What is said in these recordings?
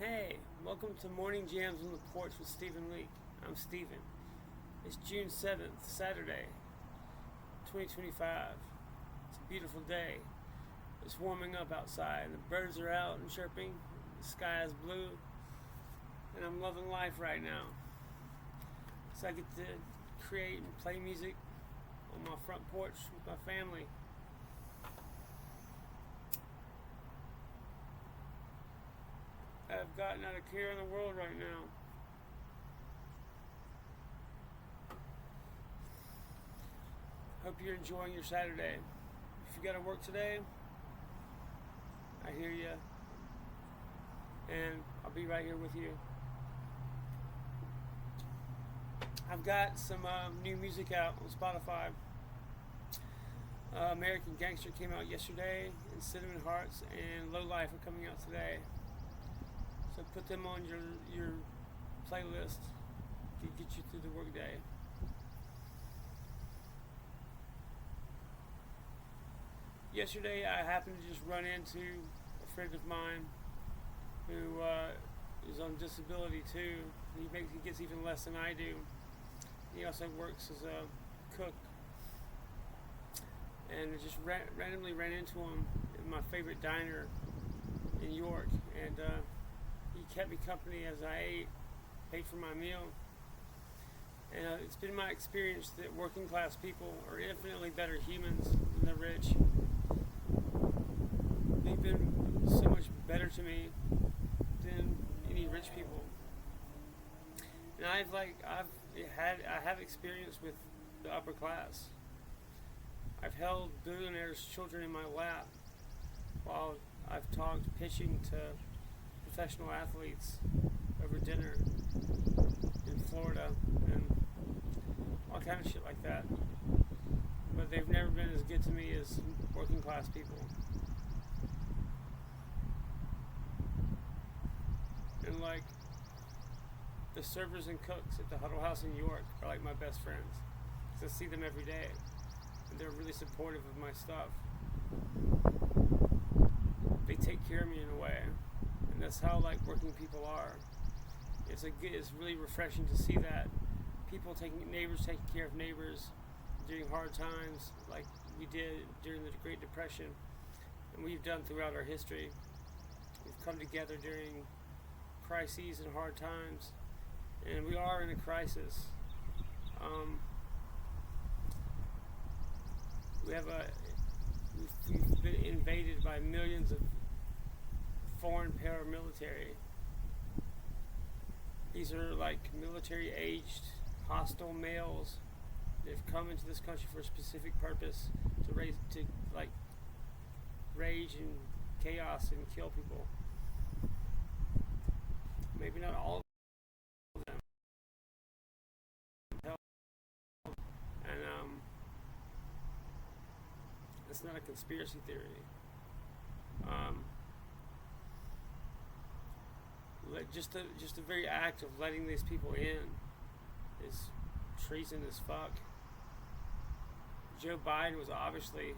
Hey, welcome to Morning Jams on the Porch with Stephen Leake. I'm Stephen. It's June 7th, Saturday, 2025. It's a beautiful day. It's warming up outside, and the birds are out and chirping. The sky is blue, and I'm loving life right now. So I get to create and play music on my front porch with my family. I've got not a care in the world right now. Hope you're enjoying your Saturday. If you got to work today, I hear you, and I'll be right here with you. I've got some new music out on Spotify. American Gangster came out yesterday, and Cinnamon Hearts and Low Life are coming out today. So put them on your playlist to get you through the workday. Yesterday I happened to just run into a friend of mine who is on disability too. He gets even less than I do. He also works as a cook. And I just randomly ran into him in my favorite diner in York, and he kept me company as I ate, paid for my meal. And it's been my experience that working class people are infinitely better humans than the rich. They've been so much better to me than any rich people. And I have experience with the upper class. I've held billionaires' children in my lap while I've talked pitching to professional athletes over dinner in Florida and all kind of shit like that. But they've never been as good to me as working class people. And like the servers and cooks at the Huddle House in York are like my best friends, because I see them every day and they're really supportive of my stuff. They take care of me in a way. And that's how like working people are. It's really refreshing to see that neighbors taking care of neighbors during hard times, like we did during the Great Depression, and we've done throughout our history. We've come together during crises and hard times, and we are in a crisis. We've been invaded by millions of foreign paramilitary. These are like military-aged, hostile males that have come into this country for a specific purpose to rage and chaos and kill people. Maybe not all of them. And it's not a conspiracy theory. Just the very act of letting these people in is treason as fuck. Joe Biden was obviously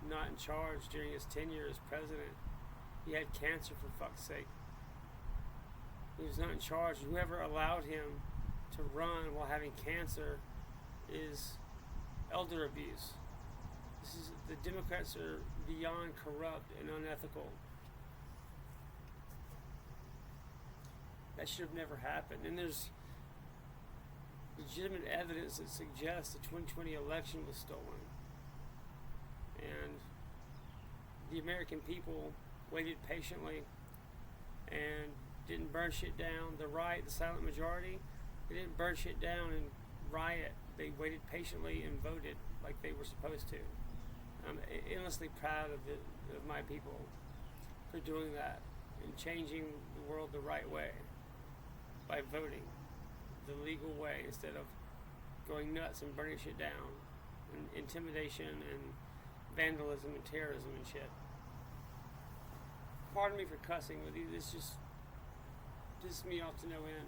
not in charge during his tenure as president. He had cancer, for fuck's sake. He was not in charge. Whoever allowed him to run while having cancer is elder abuse. The Democrats are beyond corrupt and unethical. That should have never happened. And there's legitimate evidence that suggests the 2020 election was stolen. And the American people waited patiently and didn't burn shit down. The silent majority, they didn't burn shit down and riot. They waited patiently and voted like they were supposed to. I'm endlessly proud of my people for doing that and changing the world the right way by voting the legal way instead of going nuts and burning shit down and intimidation and vandalism and terrorism and shit. Pardon me for cussing with you. This just pisses me off to no end.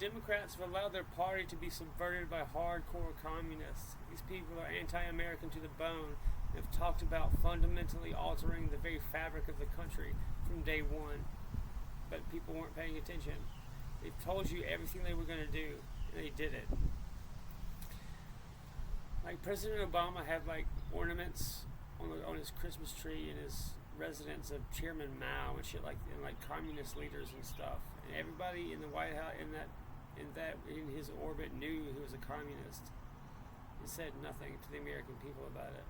Democrats have allowed their party to be subverted by hardcore communists. These people are anti-American to the bone and have talked about fundamentally altering the very fabric of the country from day one. But people weren't paying attention. They've told you everything they were going to do, and they did it. Like President Obama had like ornaments on his Christmas tree in his residence of Chairman Mao and shit, like, and like communist leaders and stuff. And everybody in the White House in his orbit knew he was a communist. He said nothing to the American people about it.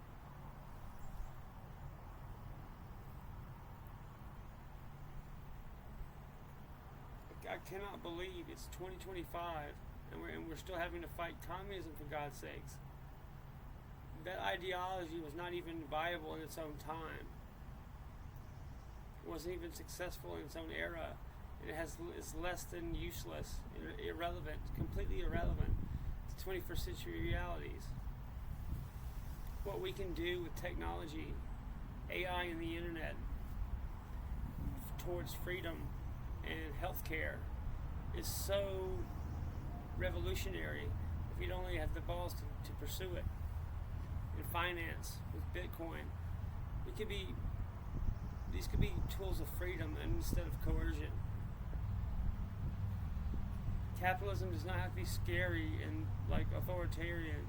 I cannot believe it's 2025 and we're still having to fight communism, for God's sakes. That ideology was not even viable in its own time. It wasn't even successful in its own era. It's less than useless, irrelevant, completely irrelevant to 21st century realities. What we can do with technology, AI and the internet, towards freedom and healthcare is so revolutionary if we'd only have the balls to pursue it. In finance, with Bitcoin, these could be tools of freedom instead of coercion. Capitalism does not have to be scary and like authoritarian.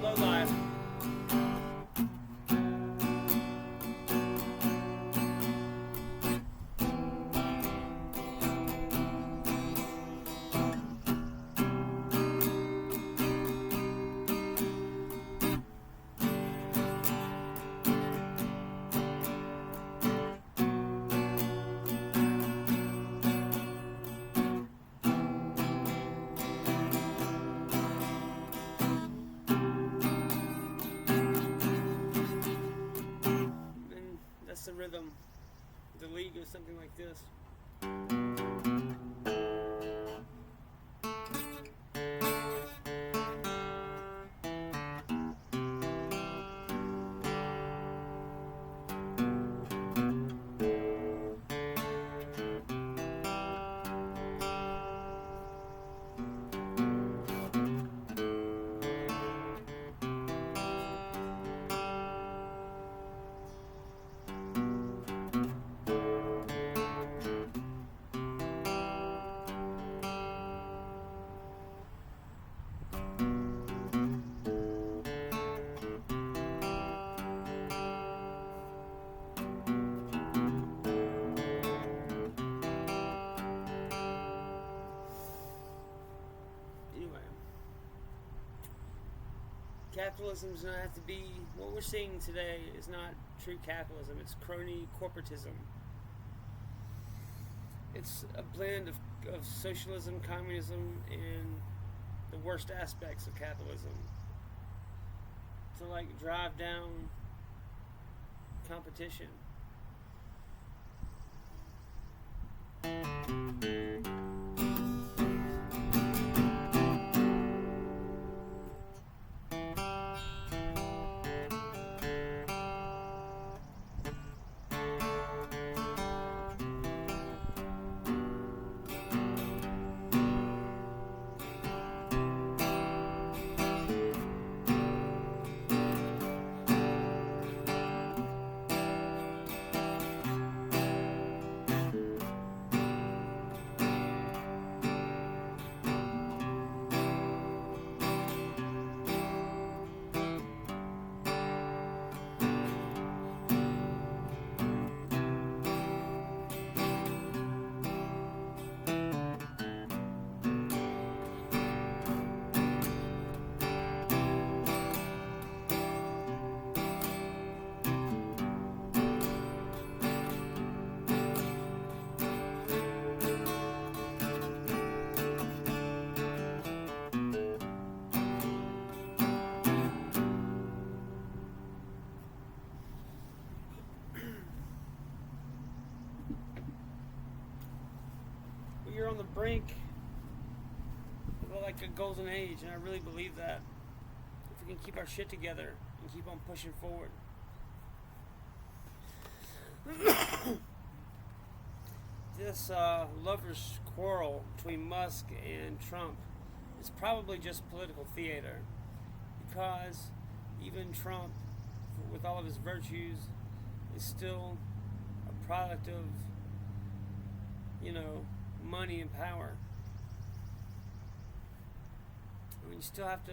Low life. The rhythm, the League or something like this. Capitalism does not have to be, what we're seeing today is not true capitalism, it's crony corporatism. It's a blend of socialism, communism, and the worst aspects of capitalism. To like drive down competition. on the brink of like a golden age, and I really believe that. If we can keep our shit together and keep on pushing forward. This lover's quarrel between Musk and Trump is probably just political theater, because even Trump, with all of his virtues, is still a product of, money and power. I mean, you still have to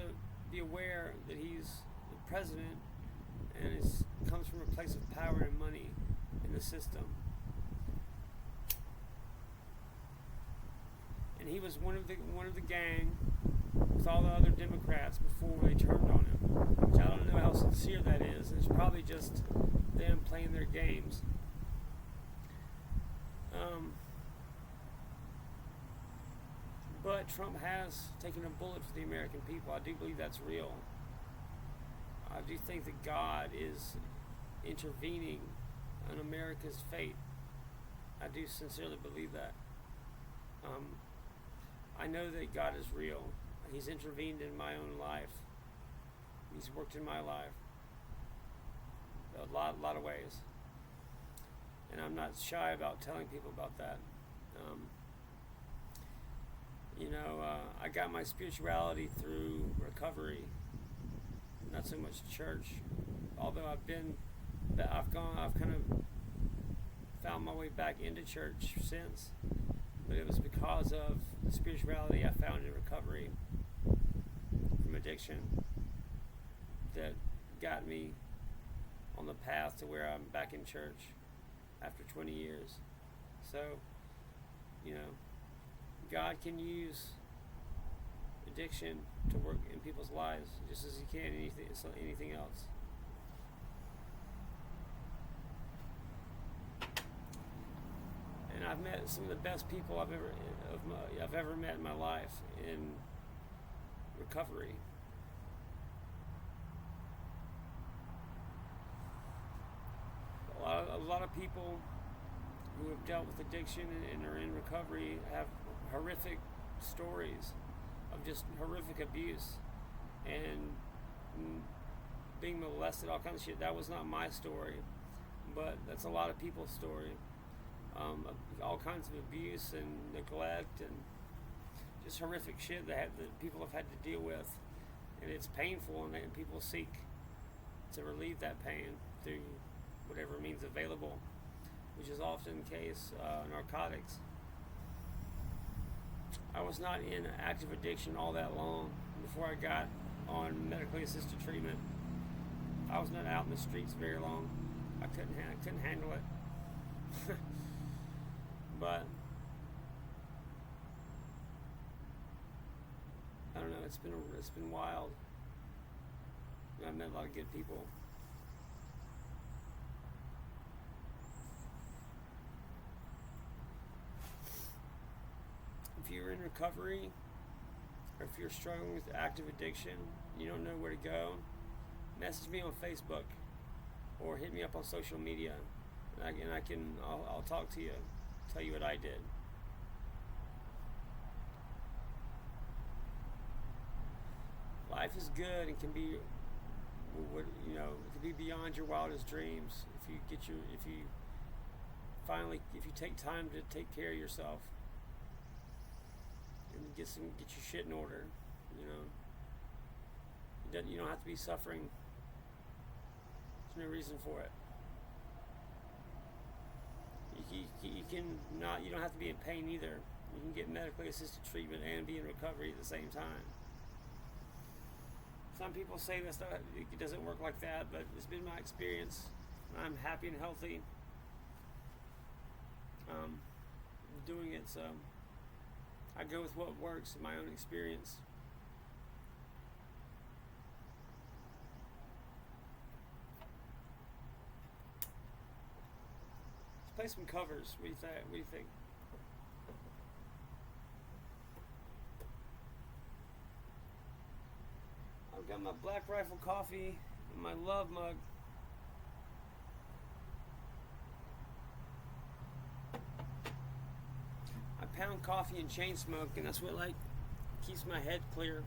be aware that he's the president, and it comes from a place of power and money in the system. And he was one of the gang with all the other Democrats before they turned on him. Which I don't know how sincere that is. It's probably just them playing their games. But Trump has taken a bullet for the American people. I do believe that's real. I do think that God is intervening on America's fate. I do sincerely believe that. I know that God is real. He's intervened in my own life. He's worked in my life a lot of ways, and I'm not shy about telling people about that. I got my spirituality through recovery, not so much church. Although I've kind of found my way back into church since, but it was because of the spirituality I found in recovery from addiction that got me on the path to where I'm back in church after 20 years. So, God can use addiction to work in people's lives just as He can anything else. And I've met some of the best people I've ever met in my life in recovery. A lot of people who have dealt with addiction and are in recovery have horrific stories of just horrific abuse and being molested, all kinds of shit. That was not my story, but that's a lot of people's story. All kinds of abuse and neglect and just horrific shit that people have had to deal with, and it's painful, and people seek to relieve that pain through whatever means available, which is often the case, narcotics. I was not in active addiction all that long before I got on medically assisted treatment. I was not out in the streets very long. I couldn't handle it. But I don't know. It's been wild. I've met a lot of good people. If you're in recovery, or if you're struggling with active addiction, you don't know where to go, message me on Facebook or hit me up on social media, and I'll talk to you, tell you what I did. Life is good and can be, it can be beyond your wildest dreams if you take time to take care of yourself and get your shit in order. You don't have to be suffering. There's no reason for it. You don't have to be in pain either. You can get medically assisted treatment and be in recovery at the same time. Some people say that stuff, it doesn't work like that, but it's been my experience. I'm happy and healthy doing it, so I go with what works in my own experience. Let's play some covers. What do you think? I've got my Black Rifle coffee and my love mug. I pound coffee and chain smoke, and that's what like keeps my head clear.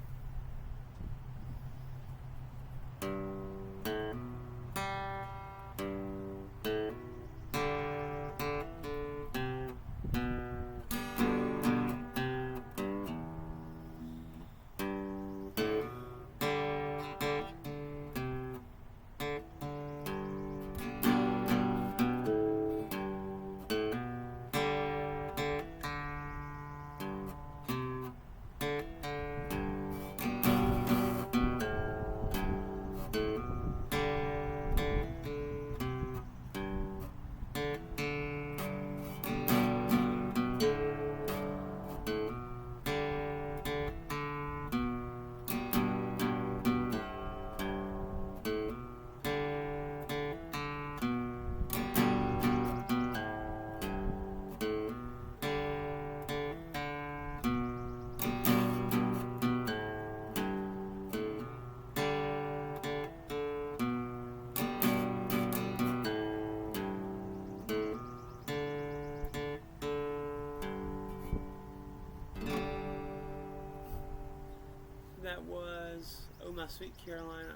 That was Oh My Sweet Carolina.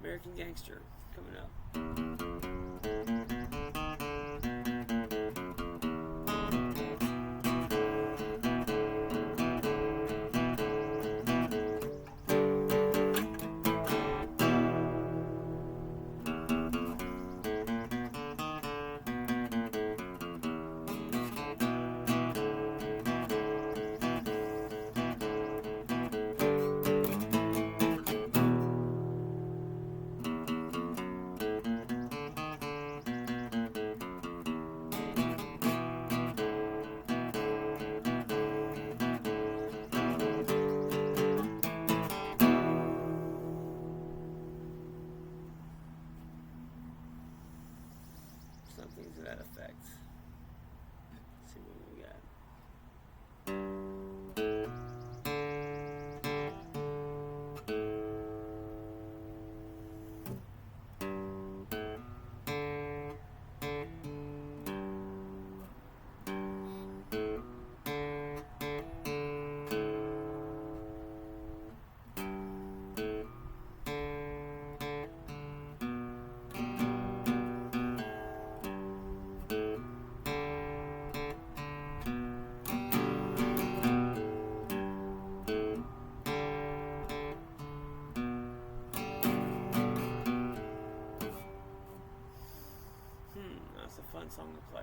American Gangster coming up. Something to that effect. Let's see what we got. song to play.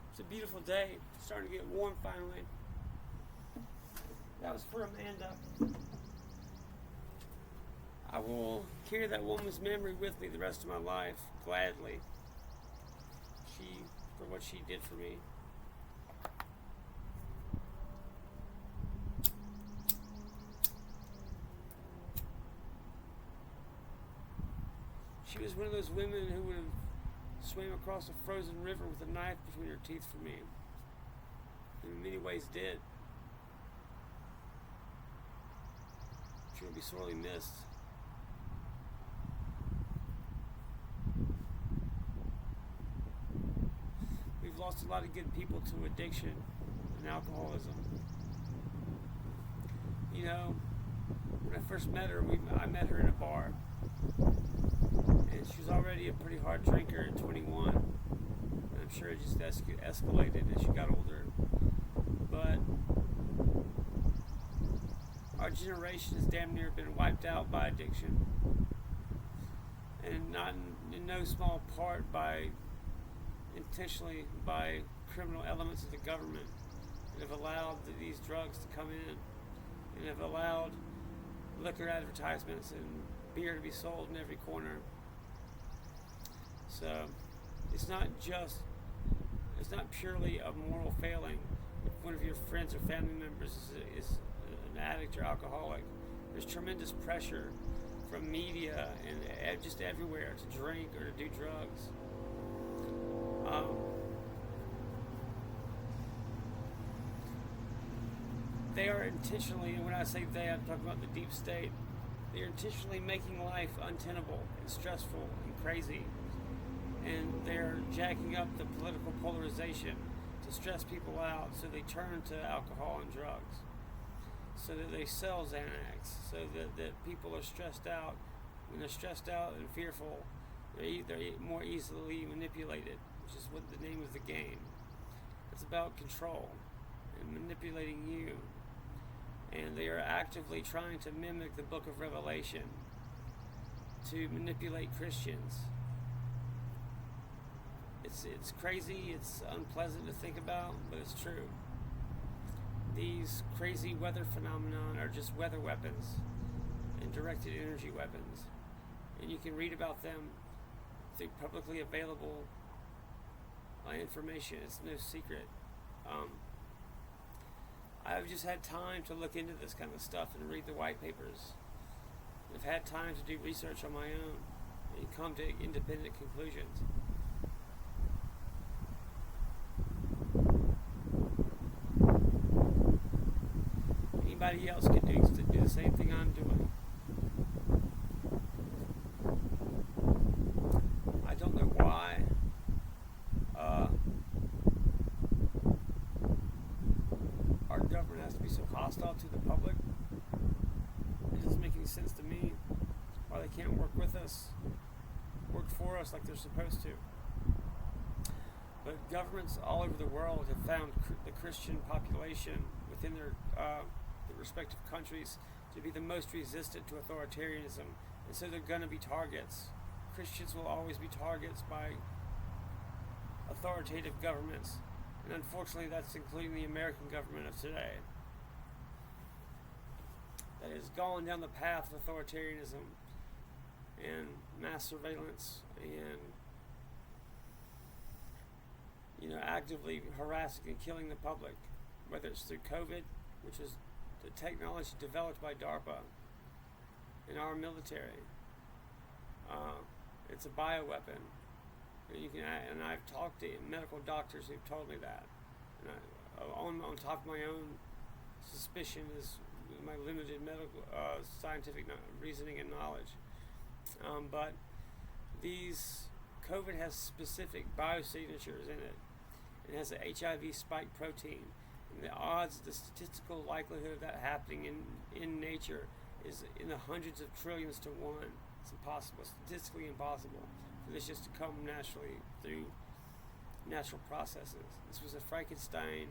It's a beautiful day. It's starting to get warm finally. That was for Amanda. I will carry that woman's memory with me the rest of my life, gladly. For what she did for me. She was one of those women who would have swam across a frozen river with a knife between her teeth for me. And in many ways did. She will be sorely missed. We've lost a lot of good people to addiction and alcoholism. You know, when I first met her, I met her in a bar. And she was already a pretty hard drinker at 21. And I'm sure it just escalated as you got older. But our generation has damn near been wiped out by addiction, and not in no small part by intentionally by criminal elements of the government that have allowed these drugs to come in and have allowed liquor advertisements and beer to be sold in every corner. So it's not purely a moral failing if one of your friends or family members is an addict or alcoholic. There's tremendous pressure from media and just everywhere to drink or to do drugs. They are intentionally, and when I say they, I'm talking about the deep state, they're intentionally making life untenable and stressful and crazy. And they're jacking up the political polarization to stress people out, so they turn to alcohol and drugs, so that they sell Xanax, so that people are stressed out. When they're stressed out and fearful, they're more easily manipulated, which is what the name of the game. It's about control and manipulating you. And they are actively trying to mimic the book of Revelation to manipulate Christians. It's crazy, it's unpleasant to think about, but it's true. These crazy weather phenomena are just weather weapons and directed energy weapons. And you can read about them through publicly available information. It's no secret. I've just had time to look into this kind of stuff and read the white papers. I've had time to do research on my own and come to independent conclusions. Anybody else can do the same thing I'm doing. I don't know why our government has to be so hostile to the public. It doesn't make any sense to me why they can't work with us, work for us like they're supposed to. But governments all over the world have found the Christian population within their respective countries to be the most resistant to authoritarianism, and so they're going to be targets. Christians will always be targets by authoritative governments, and unfortunately that's including the American government of today, that has gone down the path of authoritarianism and mass surveillance and actively harassing and killing the public, whether it's through COVID, which is the technology developed by DARPA in our military. It's a bioweapon, and I've talked to medical doctors who've told me that. And on top of my own suspicion is my limited medical scientific reasoning and knowledge. But COVID has specific biosignatures in it. It has a HIV spike protein. And the odds, the statistical likelihood of that happening in nature is in the hundreds of trillions to one. It's impossible, statistically impossible for this just to come naturally through natural processes. This was a Frankenstein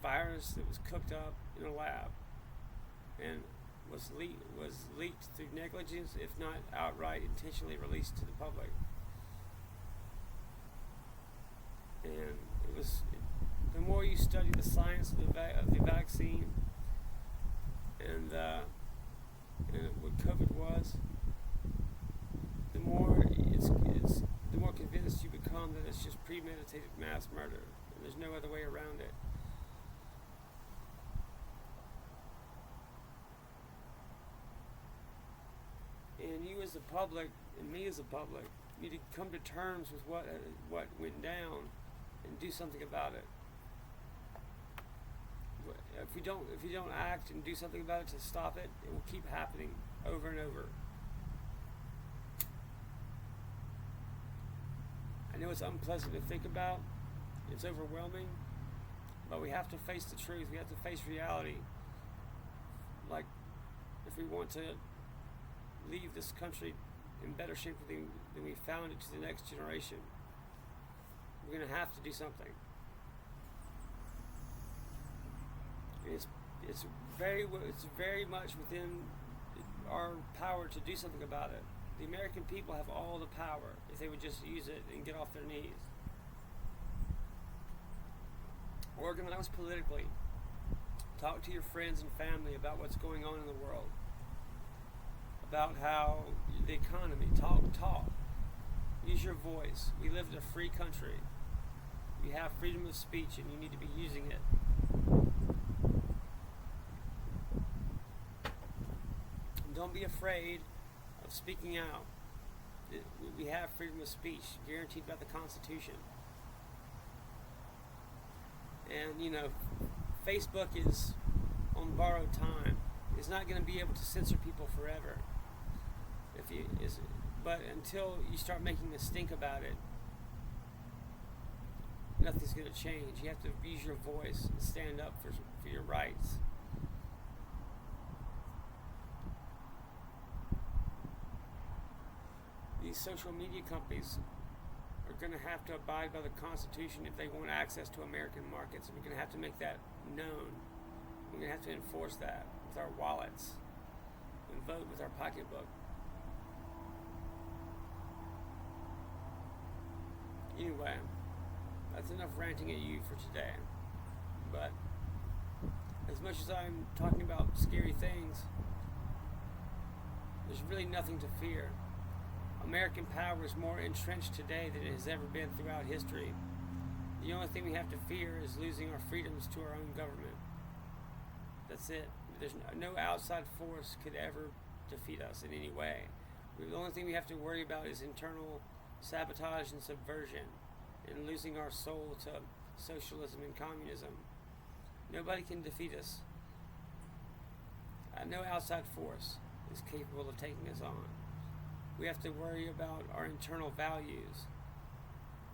virus that was cooked up in a lab and was leaked through negligence, if not outright intentionally released to the public. And the more you study the science of the vaccine and what COVID was, the more convinced you become that it's just premeditated mass murder, and there's no other way around it. And you as the public, and me as the public, need to come to terms with what went down and do something about it. If you don't act and do something about it to stop it, it will keep happening over and over. I know it's unpleasant to think about. It's overwhelming, but we have to face the truth. We have to face reality. Like, if we want to leave this country in better shape than we found it to the next generation. We're going to have to do something. It's very much within our power to do something about it. The American people have all the power if they would just use it and get off their knees. Organize politically. Talk to your friends and family about what's going on in the world. About how the economy. Talk. Use your voice. We live in a free country. You have freedom of speech and you need to be using it. And don't be afraid of speaking out. We have freedom of speech guaranteed by the Constitution. And Facebook is on borrowed time. It's not going to be able to censor people forever. But until you start making a stink about it, nothing's going to change. You have to use your voice and stand up for your rights. These social media companies are going to have to abide by the Constitution if they want access to American markets, and we're going to have to make that known. We're going to have to enforce that with our wallets and vote with our pocketbook. Anyway, that's enough ranting at you for today. But as much as I'm talking about scary things, there's really nothing to fear. American power is more entrenched today than it has ever been throughout history. The only thing we have to fear is losing our freedoms to our own government. That's it. There's no outside force could ever defeat us in any way. The only thing we have to worry about is internal sabotage and subversion and losing our soul to socialism and communism. Nobody can defeat us. No outside force is capable of taking us on. We have to worry about our internal values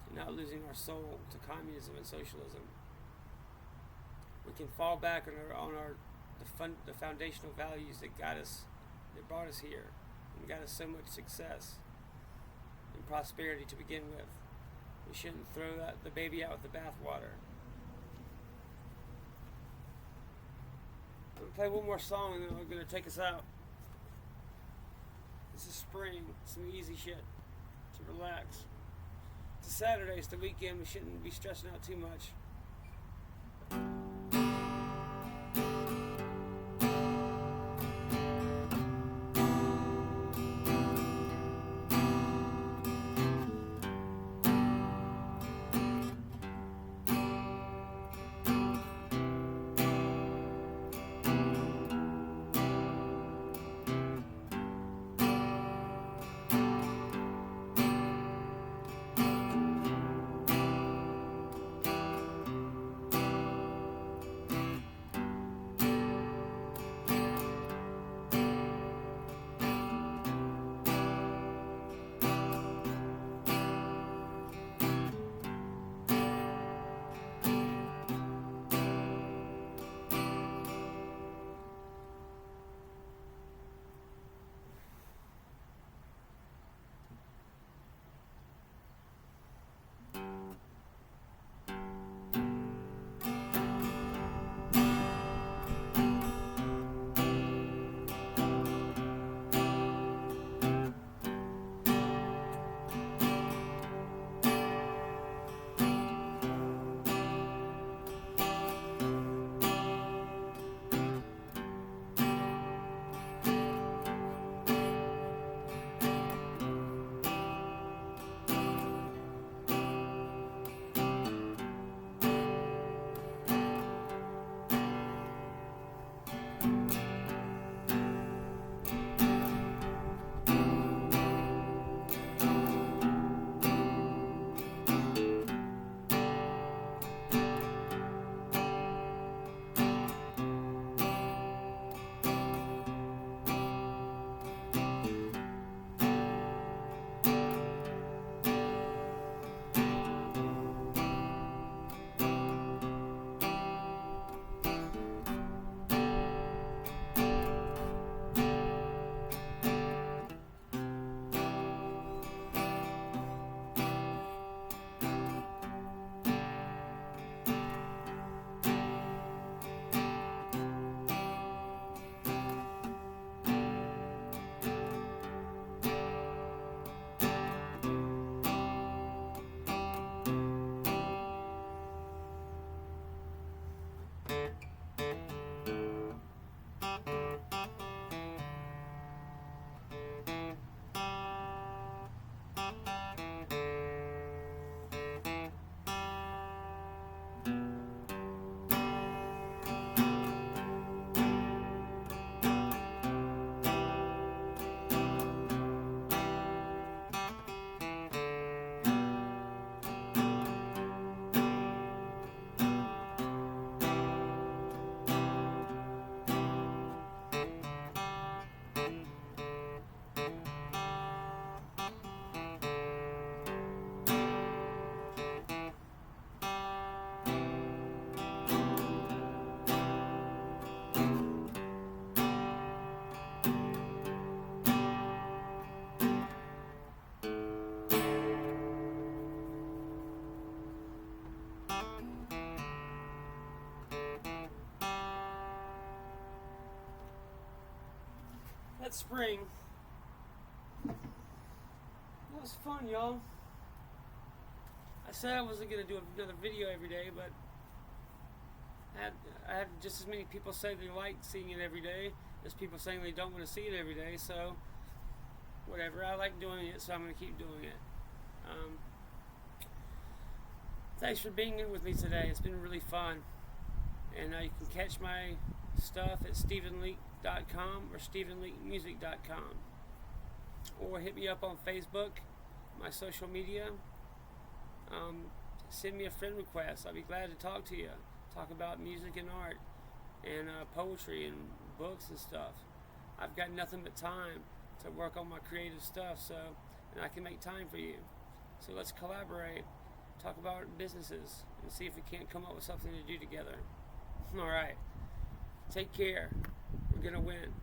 and not losing our soul to communism and socialism. We can fall back on the foundational values that brought us here and got us so much success and prosperity to begin with. We shouldn't throw the baby out with the bathwater. I'm going to play one more song and then I'm going to take us out. This is spring, some easy shit to relax. It's a Saturday, it's the weekend, we shouldn't be stressing out too much. that spring. That was fun, y'all. I said I wasn't going to do another video every day, but I had just as many people say they like seeing it every day as people saying they don't want to see it every day, so whatever. I like doing it, so I'm going to keep doing it. Thanks for being in with me today. It's been really fun. And you can catch my stuff at StephenLeake.com or StephenLeakeMusic.com. Or hit me up on Facebook, my social media. Send me a friend request. I'll be glad to talk to you. Talk about music and art and poetry and books and stuff. I've got nothing but time to work on my creative stuff, and I can make time for you. So let's collaborate, talk about businesses, and see if we can't come up with something to do together. All right. Take care. We're going to win.